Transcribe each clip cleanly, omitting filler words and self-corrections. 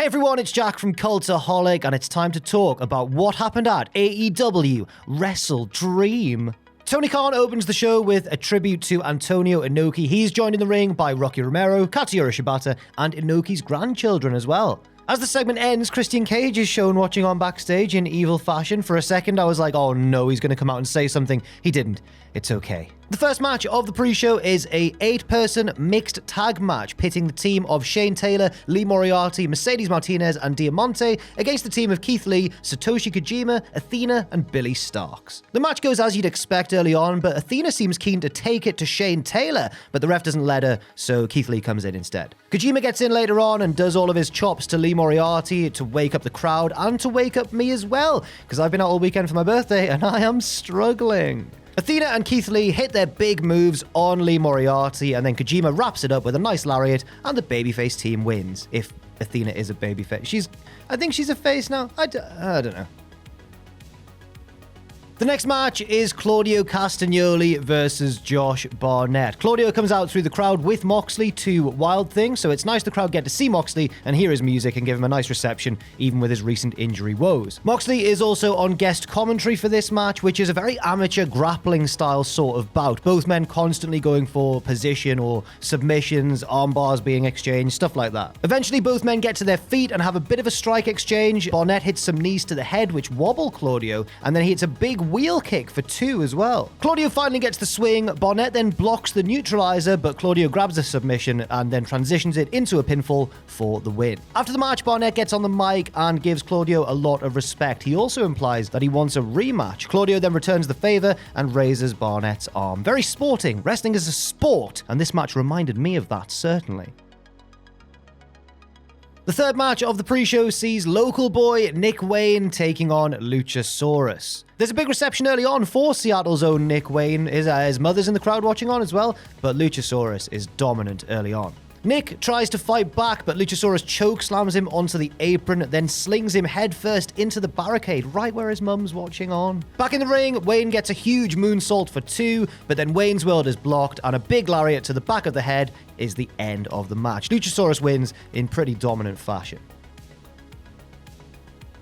Hey everyone, it's Jack from Cultaholic, and it's time to talk about what happened at AEW WrestleDream. Tony Khan opens the show with a tribute to Antonio Inoki. He's joined in the ring by Rocky Romero, Katsuyori Shibata, and Inoki's grandchildren as well. As the segment ends, Christian Cage is shown watching on backstage in evil fashion. For a second, I was like, oh no, he's going to come out and say something. He didn't. It's okay. The first match of the pre-show is a 8-person mixed tag match pitting the team of Shane Taylor, Lee Moriarty, Mercedes Martinez, and Diamante against the team of Keith Lee, Satoshi Kojima, Athena, and Billie Starkz. The match goes as you'd expect early on, but Athena seems keen to take it to Shane Taylor, but the ref doesn't let her, so Keith Lee comes in instead. Kojima gets in later on and does all of his chops to Lee Moriarty to wake up the crowd and to wake up me as well, because I've been out all weekend for my birthday and I am struggling. Athena and Keith Lee hit their big moves on Lee Moriarty, and then Kojima wraps it up with a nice lariat, and the babyface team wins. If Athena is a babyface. I think she's a face now. I don't know. The next match is Claudio Castagnoli versus Josh Barnett. Claudio comes out through the crowd with Moxley to Wild Thing, so it's nice the crowd get to see Moxley and hear his music and give him a nice reception, even with his recent injury woes. Moxley is also on guest commentary for this match, which is a very amateur grappling style sort of bout. Both men constantly going for position or submissions, arm bars being exchanged, stuff like that. Eventually, both men get to their feet and have a bit of a strike exchange. Barnett hits some knees to the head, which wobble Claudio, and then he hits a big wheel kick for 2 as well. Claudio finally gets the swing. Barnett then blocks the neutralizer, but Claudio grabs the submission and then transitions it into a pinfall for the win. After the match, Barnett gets on the mic and gives Claudio a lot of respect. He also implies that he wants a rematch. Claudio then returns the favor and raises Barnett's arm. Very sporting. Wrestling is a sport, and this match reminded me of that, certainly. The third match of the pre-show sees local boy Nick Wayne taking on Luchasaurus. There's a big reception early on for Seattle's own Nick Wayne. His mother's in the crowd watching on as well, but Luchasaurus is dominant early on. Nick tries to fight back, but Luchasaurus choke slams him onto the apron, then slings him headfirst into the barricade, right where his mum's watching on. Back in the ring, Wayne gets a huge moonsault for 2, but then Wayne's world is blocked, and a big lariat to the back of the head is the end of the match. Luchasaurus wins in pretty dominant fashion.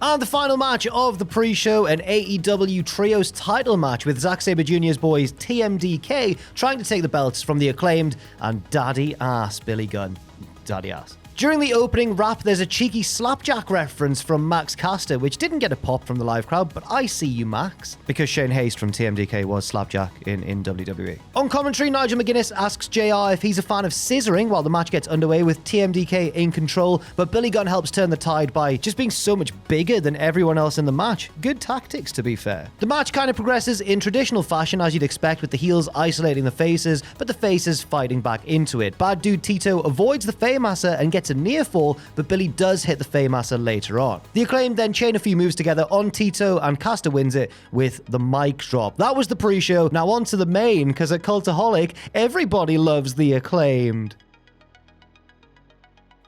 And the final match of the pre-show, an AEW Trios title match with Zack Sabre Jr.'s boys TMDK trying to take the belts from the Acclaimed and Daddy Ass Billy Gunn. Daddy Ass. During the opening rap, there's a cheeky slapjack reference from Max Caster, which didn't get a pop from the live crowd, but I see you, Max, because Shane Hayes from TMDK was slapjack in WWE. On commentary, Nigel McGuinness asks JR if he's a fan of scissoring while the match gets underway with TMDK in control, but Billy Gunn helps turn the tide by just being so much bigger than everyone else in the match. Good tactics, to be fair. The match kind of progresses in traditional fashion, as you'd expect, with the heels isolating the faces, but the faces fighting back into it. Bad dude Tito avoids the Faymaster and gets a near fall, but Billy does hit the Faymaster later on. The Acclaimed then chain a few moves together on Tito, and Caster wins it with the mic drop. That was the pre-show. Now on to the main, because at Cultaholic, everybody loves the Acclaimed.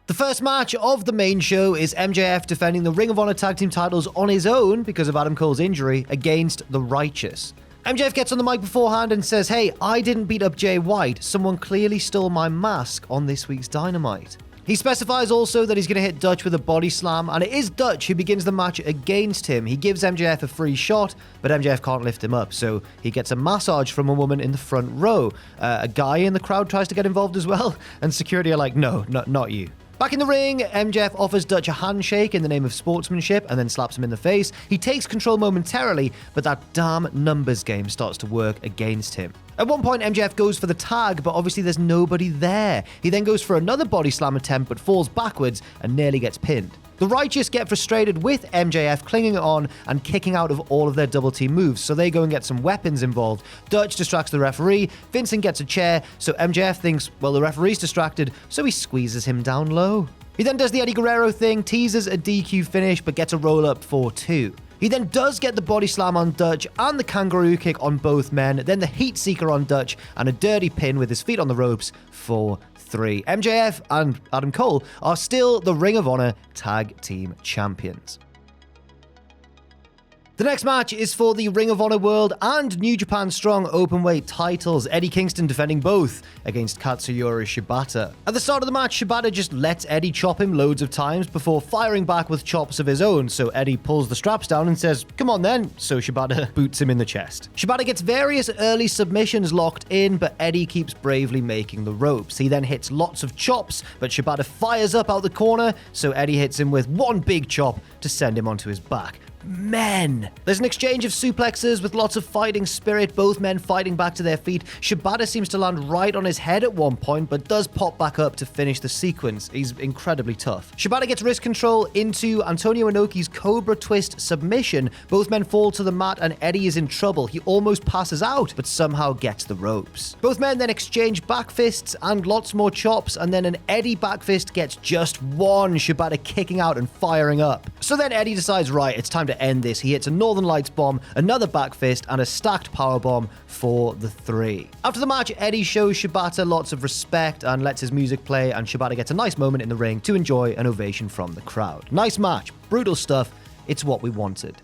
The first match of the main show is MJF defending the Ring of Honor Tag Team titles on his own because of Adam Cole's injury against The Righteous. MJF gets on the mic beforehand and says, hey, I didn't beat up Jay White. Someone clearly stole my mask on this week's Dynamite. He specifies also that he's going to hit Dutch with a body slam, and it is Dutch who begins the match against him. He gives MJF a free shot, but MJF can't lift him up, so he gets a massage from a woman in the front row. A guy in the crowd tries to get involved as well, and security are like, no, not you. Back in the ring, MJF offers Dutch a handshake in the name of sportsmanship and then slaps him in the face. He takes control momentarily, but that damn numbers game starts to work against him. At one point, MJF goes for the tag, but obviously there's nobody there. He then goes for another body slam attempt, but falls backwards and nearly gets pinned. The Righteous get frustrated with MJF clinging on and kicking out of all of their double team moves, so they go and get some weapons involved. Dutch distracts the referee, Vincent gets a chair, so MJF thinks, well, the referee's distracted, so he squeezes him down low. He then does the Eddie Guerrero thing, teases a DQ finish, but gets a roll-up for 2. He then does get the body slam on Dutch and the kangaroo kick on both men, then the heat seeker on Dutch and a dirty pin with his feet on the ropes for 3. MJF and Adam Cole are still the Ring of Honor Tag Team Champions. The next match is for the Ring of Honor World and New Japan Strong Openweight titles. Eddie Kingston defending both against Katsuyori Shibata. At the start of the match, Shibata just lets Eddie chop him loads of times before firing back with chops of his own, so Eddie pulls the straps down and says, "Come on then," so Shibata boots him in the chest. Shibata gets various early submissions locked in, but Eddie keeps bravely making the ropes. He then hits lots of chops, but Shibata fires up out the corner, so Eddie hits him with one big chop to send him onto his back. Men! There's an exchange of suplexes with lots of fighting spirit, both men fighting back to their feet. Shibata seems to land right on his head at one point, but does pop back up to finish the sequence. He's incredibly tough. Shibata gets wrist control into Antonio Inoki's Cobra Twist submission. Both men fall to the mat and Eddie is in trouble. He almost passes out, but somehow gets the ropes. Both men then exchange back fists and lots more chops, and then an Eddie back fist gets just one, Shibata kicking out and firing up. So then Eddie decides, right, it's time to end this. He hits a Northern Lights bomb, another back fist, and a stacked power bomb for the 3. After the match, Eddie shows Shibata lots of respect and lets his music play, and Shibata gets a nice moment in the ring to enjoy an ovation from the crowd. Nice match, brutal stuff, it's what we wanted.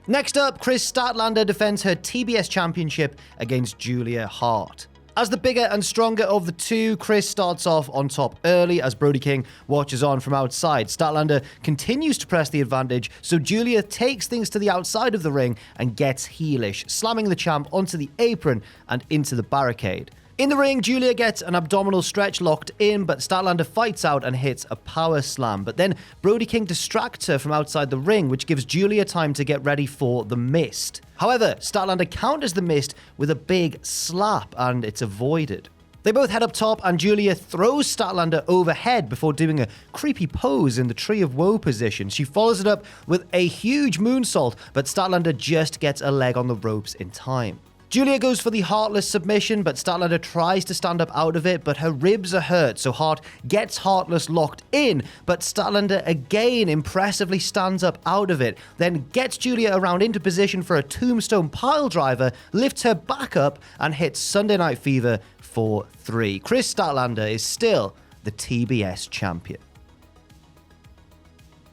Next up, Kris Statlander defends her TBS championship against Julia Hart. As the bigger and stronger of the two, Kris starts off on top early as Brody King watches on from outside. Statlander continues to press the advantage, so Julia takes things to the outside of the ring and gets heelish, slamming the champ onto the apron and into the barricade. In the ring, Julia gets an abdominal stretch locked in, but Statlander fights out and hits a power slam. But then Brody King distracts her from outside the ring, which gives Julia time to get ready for the mist. However, Statlander counters the mist with a big slap, and it's avoided. They both head up top, and Julia throws Statlander overhead before doing a creepy pose in the Tree of Woe position. She follows it up with a huge moonsault, but Statlander just gets a leg on the ropes in time. Julia goes for the Heartless submission, but Statlander tries to stand up out of it, but her ribs are hurt, so Hart gets Heartless locked in, but Statlander again impressively stands up out of it, then gets Julia around into position for a tombstone pile driver, lifts her back up, and hits Sunday Night Fever for 3. Kris Statlander is still the TBS champion.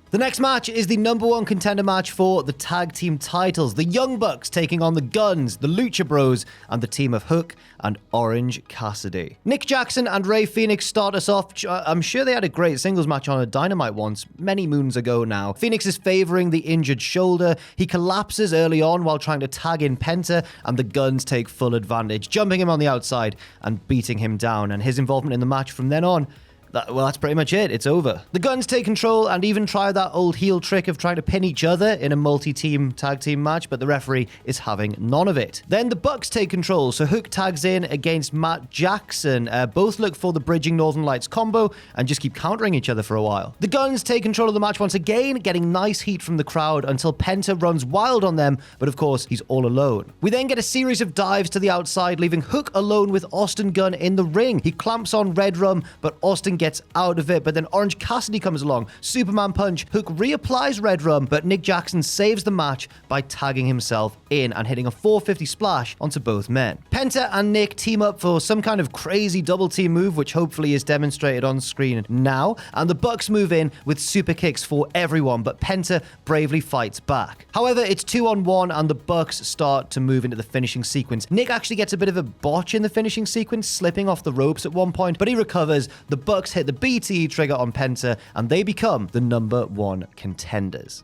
The next match is the #1 contender match for the tag team titles. The Young Bucks taking on the Gunns, the Lucha Bros, and the team of Hook and Orange Cassidy. Nick Jackson and Rey Fenix start us off. I'm sure they had a great singles match on a Dynamite once, many moons ago now. Fenix is favoring the injured shoulder. He collapses early on while trying to tag in Penta, and the Gunns take full advantage, jumping him on the outside and beating him down. And his involvement in the match from then on, that's pretty much it. It's over. The Gunns take control and even try that old heel trick of trying to pin each other in a multi-team tag team match, but the referee is having none of it. Then the Bucks take control, so Hook tags in against Matt Jackson. Both look for the bridging Northern Lights combo and just keep countering each other for a while. The Gunns take control of the match once again, getting nice heat from the crowd until Penta runs wild on them, but of course he's all alone. We then get a series of dives to the outside, leaving Hook alone with Austin Gunn in the ring. He clamps on Red Rum, but Austin gets out of it, but then Orange Cassidy comes along. Superman punch. Hook reapplies Red Rum, but Nick Jackson saves the match by tagging himself in and hitting a 450 splash onto both men. Penta and Nick team up for some kind of crazy double team move, which hopefully is demonstrated on screen now, and the Bucks move in with super kicks for everyone, but Penta bravely fights back. However, it's 2-on-1 and the Bucks start to move into the finishing sequence. Nick actually gets a bit of a botch in the finishing sequence, slipping off the ropes at one point, but he recovers. The Bucks hit the BTE trigger on Penta, and they become the #1 contenders.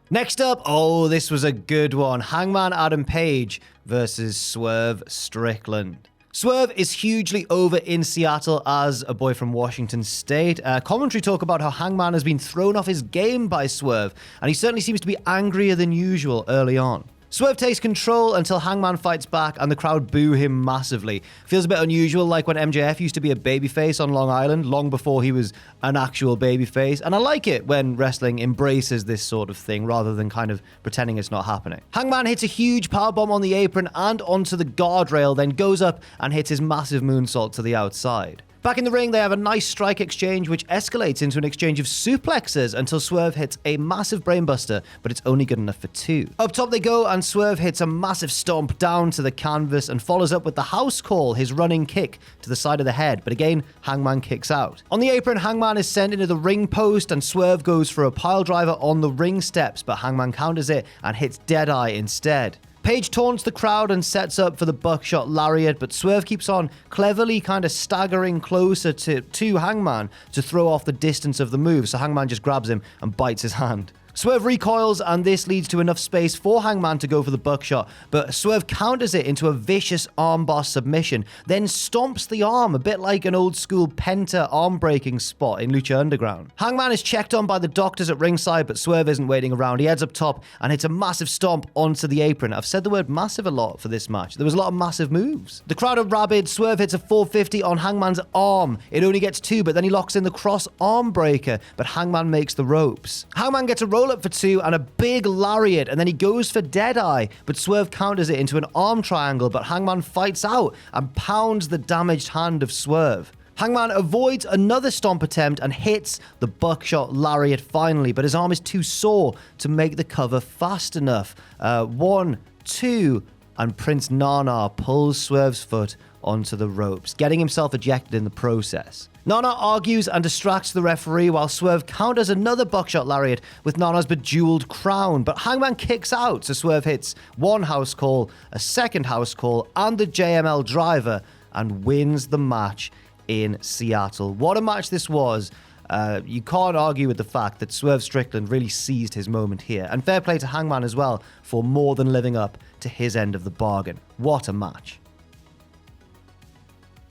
Next up, this was a good one. Hangman Adam Page versus Swerve Strickland. Swerve is hugely over in Seattle as a boy from Washington State. Commentary talk about how Hangman has been thrown off his game by Swerve, and he certainly seems to be angrier than usual early on. Swerve takes control until Hangman fights back and the crowd boo him massively. Feels a bit unusual, like when MJF used to be a babyface on Long Island, long before he was an actual babyface. And I like it when wrestling embraces this sort of thing rather than kind of pretending it's not happening. Hangman hits a huge powerbomb on the apron and onto the guardrail, then goes up and hits his massive moonsault to the outside. Back in the ring, they have a nice strike exchange, which escalates into an exchange of suplexes until Swerve hits a massive brainbuster, but it's only good enough for 2. Up top they go, and Swerve hits a massive stomp down to the canvas and follows up with the house call, his running kick to the side of the head, but again, Hangman kicks out. On the apron, Hangman is sent into the ring post, and Swerve goes for a pile driver on the ring steps, but Hangman counters it and hits Deadeye instead. Page taunts the crowd and sets up for the buckshot lariat, but Swerve keeps on cleverly kind of staggering closer to Hangman to throw off the distance of the move, so Hangman just grabs him and bites his hand. Swerve recoils, and this leads to enough space for Hangman to go for the buckshot, but Swerve counters it into a vicious armbar submission, then stomps the arm, a bit like an old school penta arm breaking spot in Lucha Underground. Hangman is checked on by the doctors at ringside, but Swerve isn't waiting around. He heads up top and hits a massive stomp onto the apron. I've said the word massive a lot for this match. There was a lot of massive moves. The crowd are rabid. Swerve hits a 450 on Hangman's arm. It only gets 2, but then he locks in the cross arm breaker, but Hangman makes the ropes. Hangman gets a roll up for 2 and a big lariat, and then he goes for Deadeye, but Swerve counters it into an arm triangle, but Hangman fights out and pounds the damaged hand of Swerve. Hangman avoids another stomp attempt and hits the buckshot lariat finally, but his arm is too sore to make the cover fast enough. 1, 2, and Prince Nana pulls Swerve's foot onto the ropes, getting himself ejected in the process. Nana argues and distracts the referee while Swerve counters another buckshot lariat with Nana's bejeweled crown, but Hangman kicks out, so Swerve hits 1 house call, a 2nd house call, and the JML driver, and wins the match in Seattle. What a match this was. You can't argue with the fact that Swerve Strickland really seized his moment here, and fair play to Hangman as well for more than living up to his end of the bargain. What a match.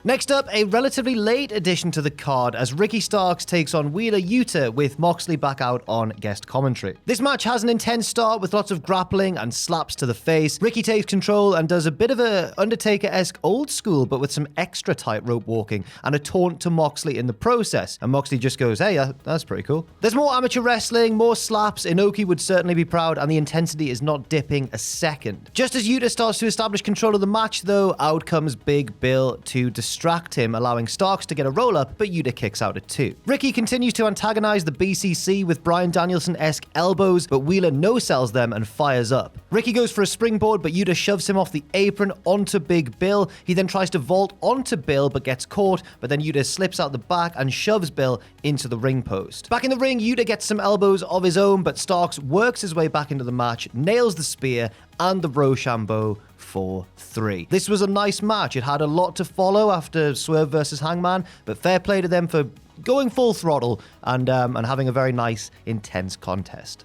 Next up, a relatively late addition to the card as Ricky Starkz takes on Wheeler Yuta with Moxley back out on guest commentary. This match has an intense start with lots of grappling and slaps to the face. Ricky takes control and does a bit of a Undertaker-esque old school, but with some extra tightrope walking and a taunt to Moxley in the process. And Moxley just goes, hey, that's pretty cool. There's more amateur wrestling, more slaps. Inoki would certainly be proud, and the intensity is not dipping a second. Just as Yuta starts to establish control of the match, though, out comes Big Bill to distract him, allowing Starkz to get a roll-up, but Yuta kicks out at 2. Ricky continues to antagonize the BCC with Bryan Danielson-esque elbows, but Wheeler no-sells them and fires up. Ricky goes for a springboard, but Yuta shoves him off the apron onto Big Bill. He then tries to vault onto Bill, but gets caught, but then Yuta slips out the back and shoves Bill into the ring post. Back in the ring, Yuta gets some elbows of his own, but Starkz works his way back into the match, nails the spear, and the Rochambeau for 3. This was a nice match. It had a lot to follow after Swerve versus Hangman, but fair play to them for going full throttle and having a very nice, intense contest.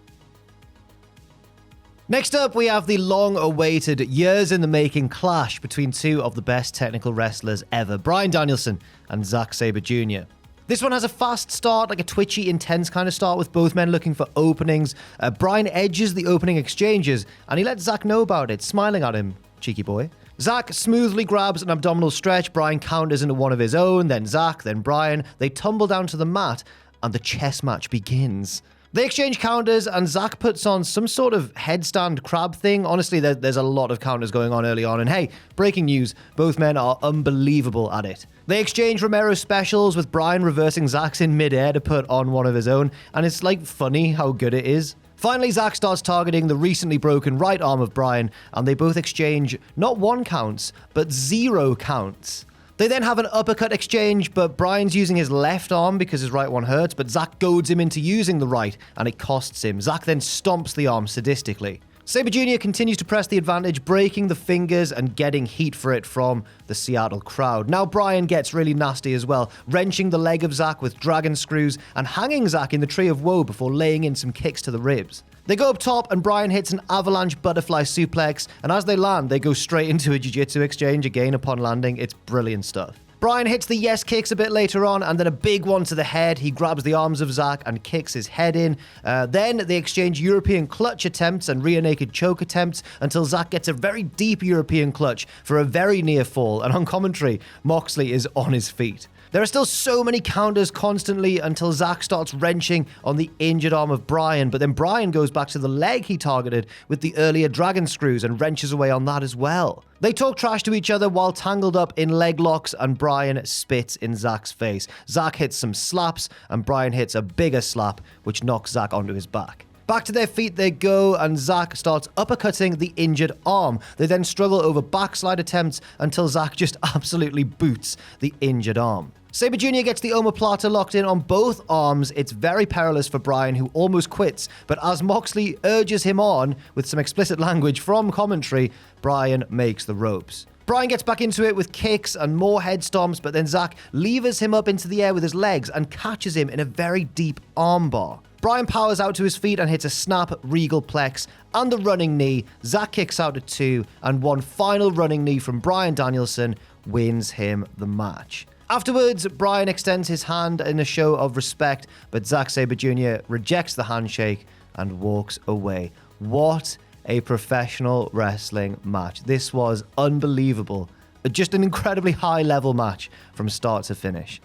Next up, we have the long-awaited, years-in-the-making clash between 2 of the best technical wrestlers ever, Bryan Danielson and Zack Sabre Jr. This one has a fast start, like a twitchy, intense kind of start with both men looking for openings. Bryan edges the opening exchanges, and he lets Zack know about it, smiling at him, cheeky boy. Zack smoothly grabs an abdominal stretch, Bryan counters into one of his own, then Zack, then Bryan. They tumble down to the mat, and the chess match begins. They exchange counters, and Zack puts on some sort of headstand crab thing. Honestly, there's a lot of counters going on early on, and hey, breaking news, both men are unbelievable at it. They exchange Romero specials with Bryan reversing Zack's in midair to put on one of his own, and it's like funny how good it is. Finally, Zack starts targeting the recently broken right arm of Bryan, and they both exchange not 1 counts, but 0 counts. They then have an uppercut exchange, but Bryan's using his left arm because his right one hurts, but Zack goads him into using the right, and it costs him. Zack then stomps the arm sadistically. Sabre Jr. continues to press the advantage, breaking the fingers and getting heat for it from the Seattle crowd. Now Bryan gets really nasty as well, wrenching the leg of Zack with dragon screws and hanging Zack in the Tree of Woe before laying in some kicks to the ribs. They go up top and Bryan hits an avalanche butterfly suplex, and as they land, they go straight into a jiu-jitsu exchange again upon landing. It's brilliant stuff. Bryan hits the yes kicks a bit later on, and then a big one to the head. He grabs the arms of Zack and kicks his head in. Then they exchange European clutch attempts and rear naked choke attempts until Zack gets a very deep European clutch for a very near fall, and on commentary, Moxley is on his feet. There are still so many counters constantly until Zack starts wrenching on the injured arm of Bryan, but then Bryan goes back to the leg he targeted with the earlier dragon screws and wrenches away on that as well. They talk trash to each other while tangled up in leg locks, and Bryan spits in Zack's face. Zack hits some slaps and Bryan hits a bigger slap, which knocks Zack onto his back. Back to their feet they go, and Zack starts uppercutting the injured arm. They then struggle over backslide attempts until Zack just absolutely boots the injured arm. Sabre Jr. gets the omoplata locked in on both arms. It's very perilous for Bryan, who almost quits, but as Moxley urges him on with some explicit language from commentary, Bryan makes the ropes. Bryan gets back into it with kicks and more head stomps, but then Zack levers him up into the air with his legs and catches him in a very deep armbar. Bryan powers out to his feet and hits a snap regal plex and the running knee. Zack kicks out at 2, and one final running knee from Bryan Danielson wins him the match. Afterwards, Bryan extends his hand in a show of respect, but Zack Sabre Jr. rejects the handshake and walks away. What a professional wrestling match. This was unbelievable. Just an incredibly high-level match from start to finish.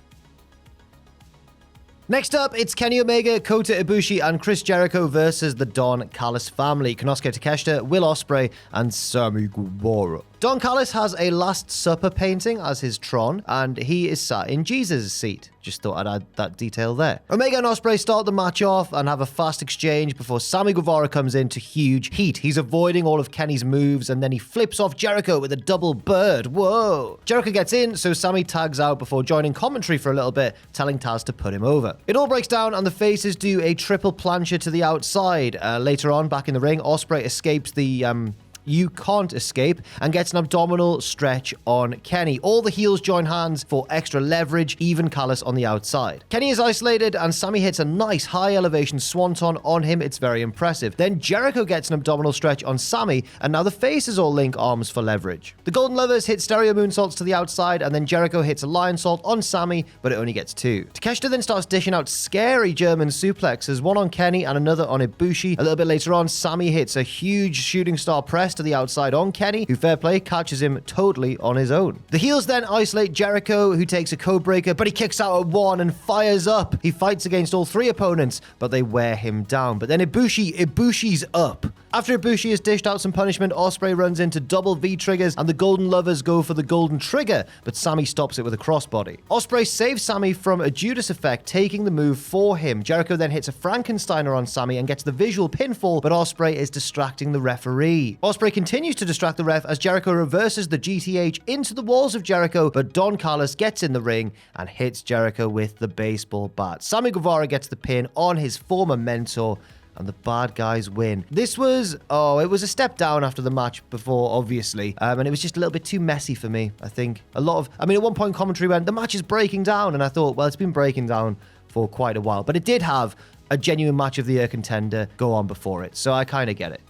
Next up, it's Kenny Omega, Kota Ibushi, and Chris Jericho versus the Don Callis family, Konosuke Takeshita, Will Ospreay, and Sammy Guevara. Don Callis has a Last Supper painting as his Tron, and he is sat in Jesus' seat. Just thought I'd add that detail there. Omega and Ospreay start the match off and have a fast exchange before Sammy Guevara comes in to huge heat. He's avoiding all of Kenny's moves, and then he flips off Jericho with a double bird. Whoa! Jericho gets in, so Sammy tags out before joining commentary for a little bit, telling Taz to put him over. It all breaks down, and the faces do a triple plancha to the outside. Later on, back in the ring, Ospreay escapes the You Can't Escape and gets an abdominal stretch on Kenny. All the heels join hands for extra leverage, even Callis on the outside. Kenny is isolated, and Sammy hits a nice high elevation swanton on him. It's very impressive. Then Jericho gets an abdominal stretch on Sammy, and now the faces all link arms for leverage. The Golden Lovers hit stereo moonsaults to the outside, and then Jericho hits a lion salt on Sammy, but it only gets 2. Takeshita then starts dishing out scary German suplexes, one on Kenny and another on Ibushi. A little bit later on, Sammy hits a huge shooting star press to the outside on Kenny, who, fair play, catches him totally on his own. The heels then isolate Jericho, who takes a code breaker, but he kicks out at 1 and fires up. He fights against all 3 opponents, but they wear him down. But then Ibushi's up. After Ibushi has dished out some punishment, Ospreay runs into double V triggers, and the Golden Lovers go for the Golden Trigger, but Sammy stops it with a crossbody. Ospreay saves Sammy from a Judas effect, taking the move for him. Jericho then hits a Frankensteiner on Sammy and gets the visual pinfall, but Ospreay is distracting the referee. Ospreay continues to distract the ref as Jericho reverses the GTH into the walls of Jericho, but Don Callis gets in the ring and hits Jericho with the baseball bat. Sammy Guevara gets the pin on his former mentor, and the bad guys win. This was, it was a step down after the match before, obviously, and it was just a little bit too messy for me, I think. At one point commentary went, the match is breaking down, and I thought, well, it's been breaking down for quite a while, but it did have a genuine match of the year contender go on before it, so I kind of get it.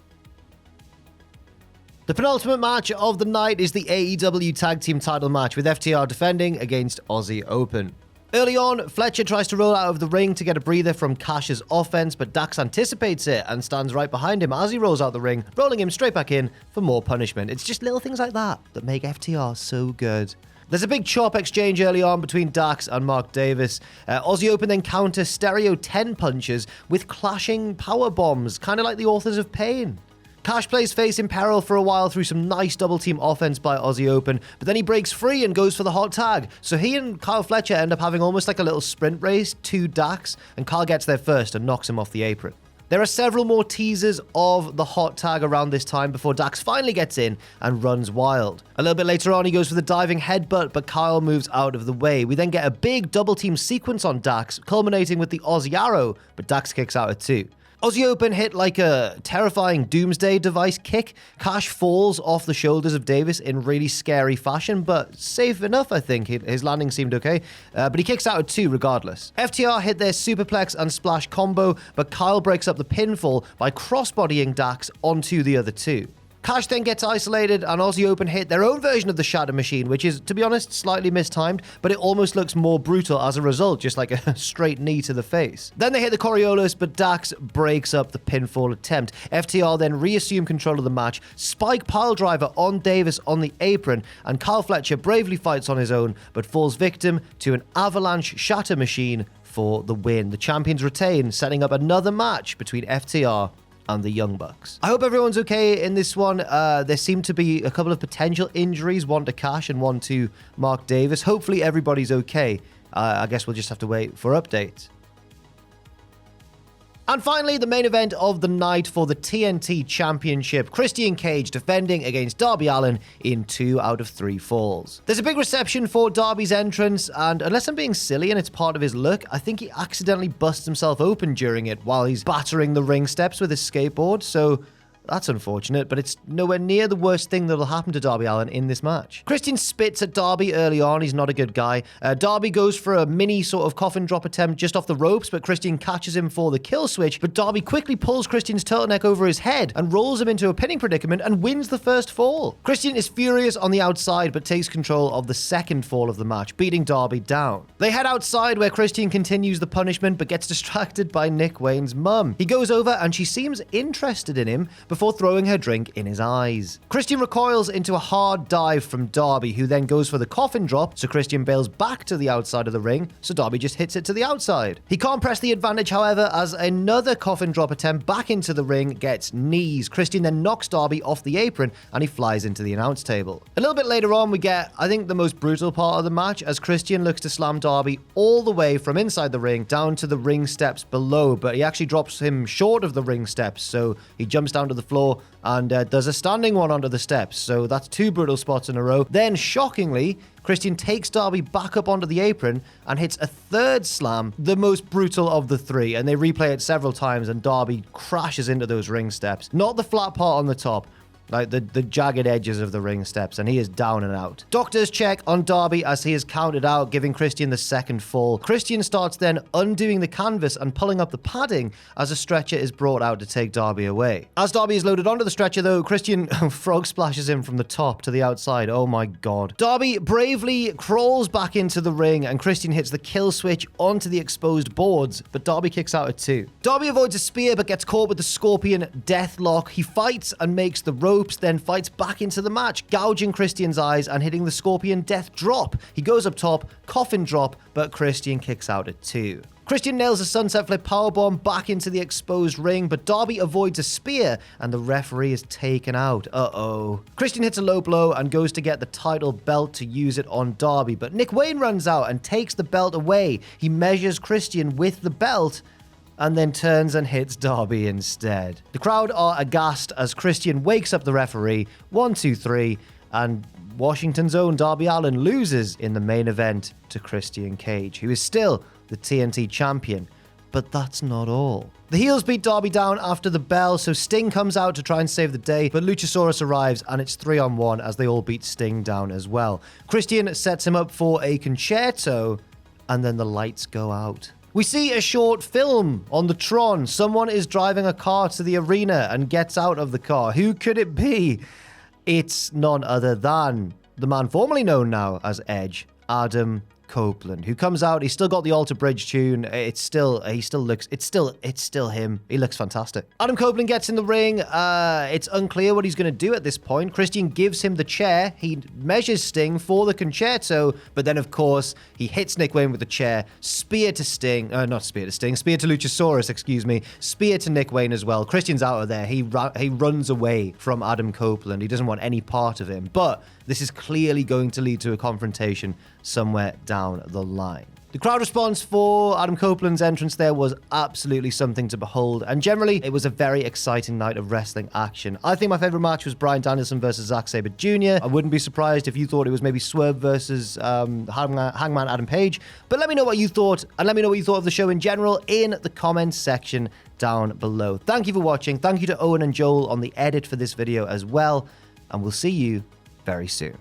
The penultimate match of the night is the AEW Tag Team title match, with FTR defending against Aussie Open. Early on, Fletcher tries to roll out of the ring to get a breather from Cash's offense, but Dax anticipates it and stands right behind him as he rolls out the ring, rolling him straight back in for more punishment. It's just little things like that that make FTR so good. There's a big chop exchange early on between Dax and Mark Davis. Aussie Open then counter stereo 10 punches with clashing power bombs, kind of like the Authors of Pain. Cash plays face in peril for a while through some nice double-team offense by Aussie Open, but then he breaks free and goes for the hot tag. So he and Kyle Fletcher end up having almost like a little sprint race to Dax, and Kyle gets there first and knocks him off the apron. There are several more teasers of the hot tag around this time before Dax finally gets in and runs wild. A little bit later on, he goes for the diving headbutt, but Kyle moves out of the way. We then get a big double-team sequence on Dax, culminating with the Aussie Arrow, but Dax kicks out at 2. Aussie Open hit like a terrifying doomsday device kick. Cash falls off the shoulders of Davis in really scary fashion, but safe enough, I think. His landing seemed okay, but he kicks out at 2 regardless. FTR hit their superplex and splash combo, but Kyle breaks up the pinfall by crossbodying Dax onto the other 2. Cash then gets isolated, and Aussie Open hit their own version of the Shatter Machine, which is, to be honest, slightly mistimed, but it almost looks more brutal as a result, just like a straight knee to the face. Then they hit the Coriolis, but Dax breaks up the pinfall attempt. FTR then reassume control of the match, spike piledriver on Davis on the apron, and Kyle Fletcher bravely fights on his own, but falls victim to an avalanche Shatter Machine for the win. The champions retain, setting up another match between FTR and the Young Bucks. I hope everyone's okay in this one. There seem to be a couple of potential injuries, one to Cash and one to Mark Davis. Hopefully everybody's okay. I guess we'll just have to wait for updates. And finally, the main event of the night for the TNT Championship. Christian Cage defending against Darby Allin in 2 out of 3 falls. There's a big reception for Darby's entrance, and unless I'm being silly and it's part of his look, I think he accidentally busts himself open during it while he's battering the ring steps with his skateboard, so that's unfortunate, but it's nowhere near the worst thing that'll happen to Darby Allin in this match. Christian spits at Darby early on. He's not a good guy. Darby goes for a mini sort of coffin drop attempt just off the ropes, but Christian catches him for the kill switch, but Darby quickly pulls Christian's turtleneck over his head and rolls him into a pinning predicament and wins the first fall. Christian is furious on the outside, but takes control of the second fall of the match, beating Darby down. They head outside where Christian continues the punishment, but gets distracted by Nick Wayne's mum. He goes over and she seems interested in him before throwing her drink in his eyes. Christian recoils into a hard dive from Darby, who then goes for the coffin drop, so Christian bails back to the outside of the ring, so Darby just hits it to the outside. He can't press the advantage, however, as another coffin drop attempt back into the ring gets knees. Christian then knocks Darby off the apron, and he flies into the announce table. A little bit later on, we get, I think, the most brutal part of the match, as Christian looks to slam Darby all the way from inside the ring down to the ring steps below, but he actually drops him short of the ring steps, so he jumps down to the floor and does a standing one onto the steps. So that's 2 brutal spots in a row. Then, shockingly, Christian takes Darby back up onto the apron and hits a third slam, the most brutal of the 3. And they replay it several times, and Darby crashes into those ring steps. Not the flat part on the top, like the jagged edges of the ring steps, and he is down and out. Doctors check on Darby as he is counted out, giving Christian the second fall. Christian starts then undoing the canvas and pulling up the padding as a stretcher is brought out to take Darby away. As Darby is loaded onto the stretcher, though, Christian frog splashes him from the top to the outside. Oh my god. Darby bravely crawls back into the ring, and Christian hits the kill switch onto the exposed boards, but Darby kicks out at 2. Darby avoids a spear but gets caught with the Scorpion Deathlock. He fights and makes the rope, then fights back into the match, gouging Christian's eyes and hitting the Scorpion Death Drop. He goes up top, coffin drop, but Christian kicks out at 2. Christian nails a sunset flip powerbomb back into the exposed ring, but Darby avoids a spear, and the referee is taken out. Uh-oh. Christian hits a low blow and goes to get the title belt to use it on Darby, but Nick Wayne runs out and takes the belt away. He measures Christian with the belt, and then turns and hits Darby instead. The crowd are aghast as Christian wakes up the referee, 1, 2, 3, and Washington's own Darby Allin loses in the main event to Christian Cage, who is still the TNT champion. But that's not all. The heels beat Darby down after the bell, so Sting comes out to try and save the day, but Luchasaurus arrives and it's 3-on-1 as they all beat Sting down as well. Christian sets him up for a concerto, and then the lights go out. We see a short film on the Tron. Someone is driving a car to the arena and gets out of the car. Who could it be? It's none other than the man formerly known now as Edge, Adam Copeland, who comes out. He's still got the Alter Bridge tune. It's still him. He looks fantastic. Adam Copeland gets in the ring. It's unclear what he's going to do at this point. Christian gives him the chair. He measures Sting for the concerto, but then of course he hits Nick Wayne with the chair. Spear to Luchasaurus, excuse me. Spear to Nick Wayne as well. Christian's out of there. He runs away from Adam Copeland. He doesn't want any part of him, but this is clearly going to lead to a confrontation somewhere down the line. The crowd response for Adam Copeland's entrance there was absolutely something to behold, and generally, it was a very exciting night of wrestling action. I think my favorite match was Bryan Danielson versus Zack Sabre Jr. I wouldn't be surprised if you thought it was maybe Swerve versus Hangman Adam Page, but let me know what you thought, and let me know what you thought of the show in general in the comments section down below. Thank you for watching. Thank you to Owen and Joel on the edit for this video as well, and we'll see you very soon.